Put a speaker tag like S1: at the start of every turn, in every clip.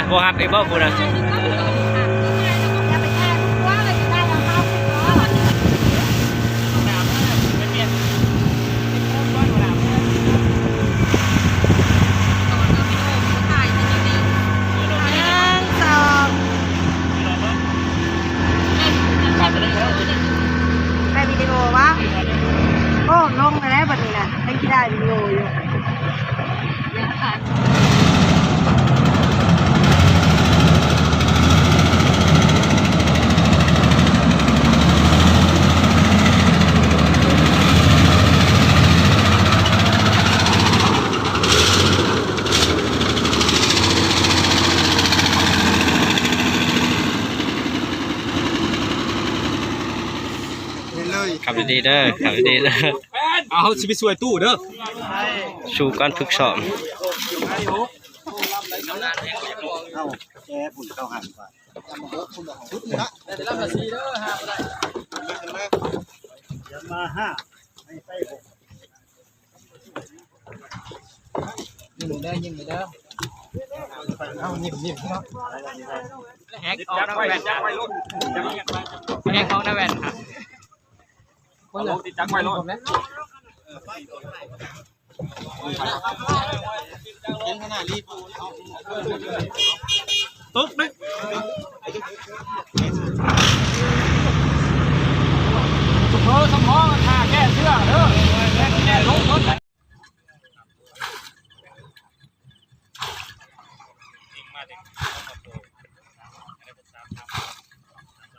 S1: โบฮับไอ้บ่คุณนะ
S2: ไปวิดีโอวะโอ้ลงไปแล้วแบบนี้นะให้ที่ได้วิดีโออยู่
S1: ขับดีๆเด้อขับดีๆเด้อ
S3: เอาสิไปสวยตู้เด้อ
S1: ชูการฝึกซ้อม
S4: แกฝุ่นเข้าหันก่อนอย่ามาห้าไม่ไปหกยิงเด้อเอานิ่มๆเนาะ
S3: แฮกออกนะแว่นจักไว้รุ่นแฮกออกนะแว่นค่ะคนละติดจักไว้รุ่นขนาดรีบตุ๊กนี่สมองท่าแก้เสื้อเด้อแก้ลงรถ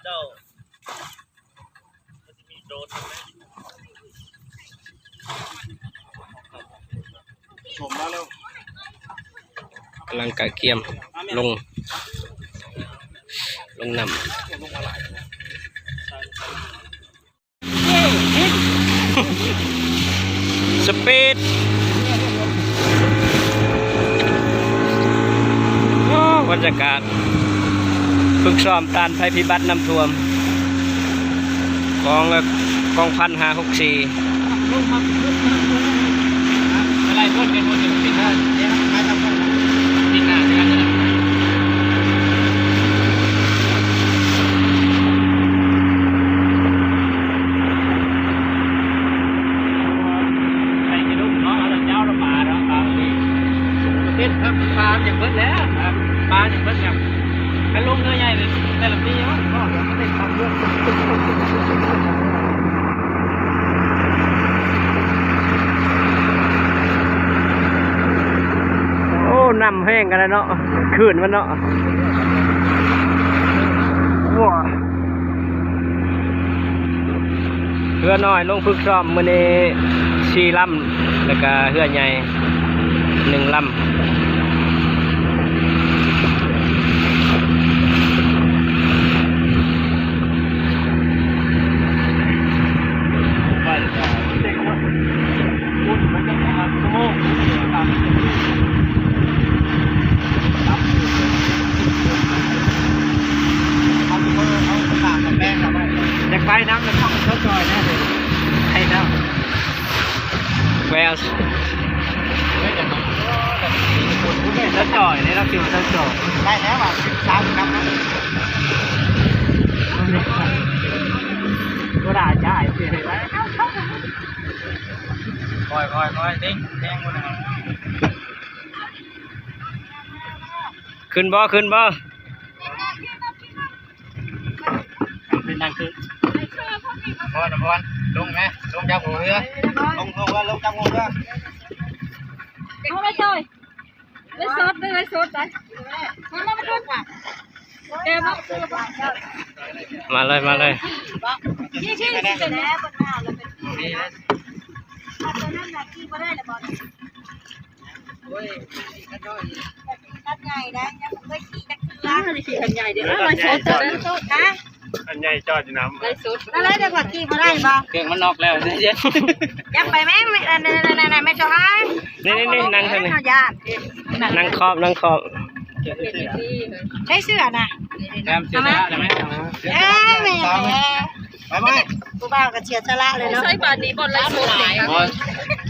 S3: เจ้าจะมีโดรนทำไหมชมมาแล้ว
S1: กำลังกะเกียมลงนำสปีดบรรยากาศฝึกซ้อมต้านภัยพิบัติน้ำท่วมกองพัน564
S3: อะไรพ่นกันพ่นกันติดหน้าติดหน้าใช่ไหมใครจะรู้เนาะเราเจ้าเราป่าเนาะป่าดีเต้นครับป่าอย่างเบิ้ลแล้วป่าอย่างเบิ้ลอย่างกันลงเนื้อใหญ่เลยแต่ละปีเนาะก็ได้ทำเรื่อง
S1: น้ำแห้งกันแล้วเนาะขืนมันเนาะว้าเรือน้อยลงฝึกซ้อมมื้อนี้4 ลำแล้วก็เรือใหญ่1 ลำ
S3: ไปน้ำมันต้องเข้าจอยแน่เลยใช่แล้ว
S1: แวลส์
S3: เข้าจอยนี่เราคิวเข้าจอยได้แล้วอ่ะ13ครับนะก็ได้จ่ายไปค่อยดิ้งแดงหมดนะครับ
S1: ขึ้นบ่
S3: เป็นนั่งคือพรลงไหมลงจากหัวเรือลงจากหัวเรือ
S2: เอาไปเลยเลยสดเลยสดไปมาไปด้วยว่ะเดี๋ยว
S1: มาเลย
S2: ที่จะแน่บนหน้าเราเป็นที่นะตอนนั้นน่ะที่ไม่ได้เลยบอลโอ้ยตัดใหญ่ได้ยังไม่ขี่จักรยานเลยขี่กันใหญ่เดี๋ยวเราสดเลยนะ
S4: อันใหญ่จอดอยู่น้ำ
S2: ไรสุดอะไรเดี๋ยวก่อนขี่มาได้บ่
S3: เครื่องมันนอกแล้วเจ๊
S2: ยังไปไหมไม่จอย
S1: นี่นั่งเถอะนี่นั่งขอบ
S2: ใช้เสื้อน่ะ
S3: แอมเสื้อได้ไหม
S2: ไม่กูบ้ากับเชียร์ชะละเลยเนาะใช่ป่านนี้บอลไรสุด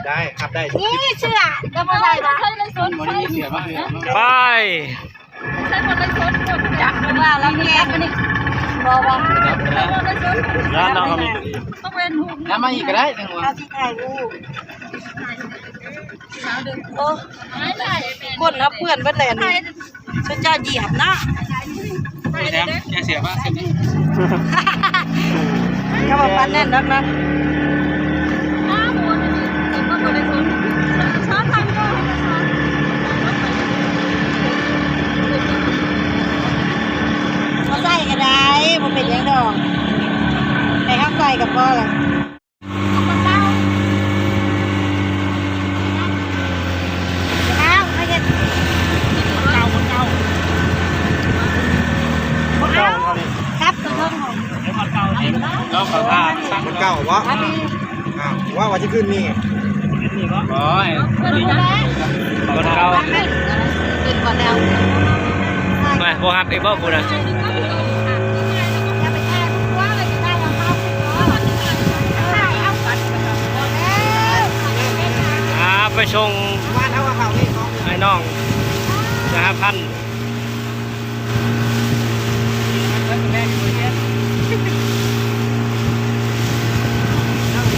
S4: ได้ครับได้
S2: นี่เสื้อก็ไม่ได้ป่ะใช่ไรสุด
S1: ไป
S2: จักว่าแล้วแกงมันนี่บอกว่า
S4: ร้านเราก็มี
S3: น้ำมาอีกก็ได้จังหวะ
S2: เอาที่ถ่ายรูปโอ้คนนะเพื่อนเพื่อนเลยนี่ฉันจะเหยียบนะ
S3: แถมแกเสียบ้างเสียบ้าง
S2: ถ้ามาปั้นแน่นนักนะเขาใส่ก็ได้มันเป็นยังดอกแต่ถ้าใส่กับพ่อเลยเอาไม่เห็น
S3: เก่าคนเก่า
S2: เอาครับตัวเพิ่งของ
S3: เดี๋ยวคนเก่าเองเราขอพาสร้าง
S4: คนเก่าวะ
S2: อันนี้
S4: ว่าจะขึ้นนี่
S3: นี่ก็โอ้ย
S2: คนแรก
S1: คนเก่า
S2: กินก่อนแล้ว
S1: มาบ่ฮับอีกบ่คุณน่ะ
S2: อย่าไปแช่ทุกว่าเลยจะได้ยังเข้าเอาก่อนแล้ว
S1: ไปส่ง
S4: บ้านเท่ากับเขานี่เขา
S1: ไอ้น้องนะครับพัน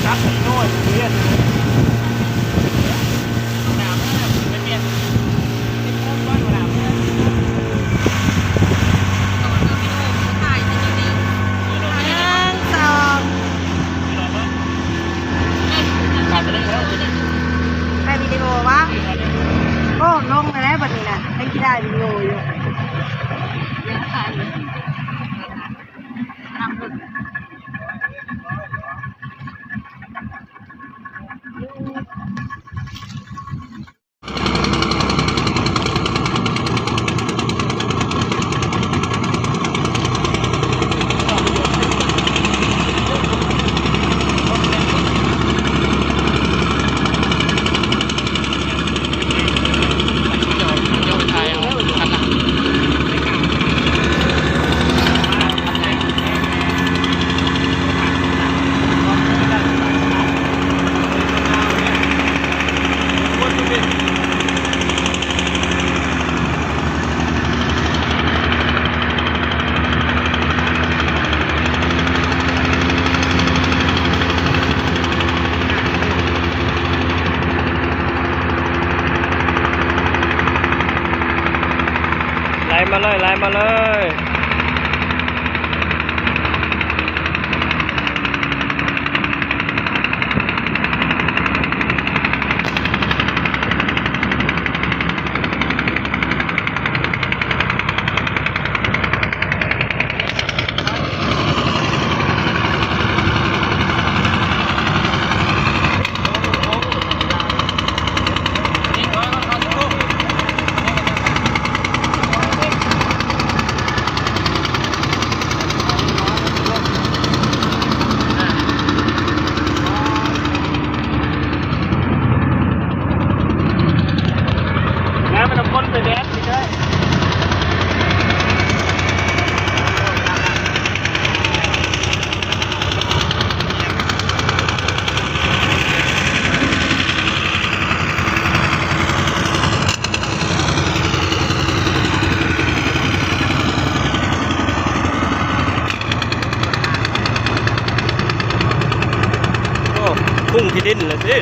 S4: จับผมโน่นเรียน
S2: สองใครวิดีโอวะโอ้ลงแล้วแบบนี้นะให้ที่ได้วิดีโออยู่
S1: ไล่มาเลยไล่มาเลยแล้วมันต้องพ้นไปแดดไปเลยโอ้พุ่งที่ดินเลยสิ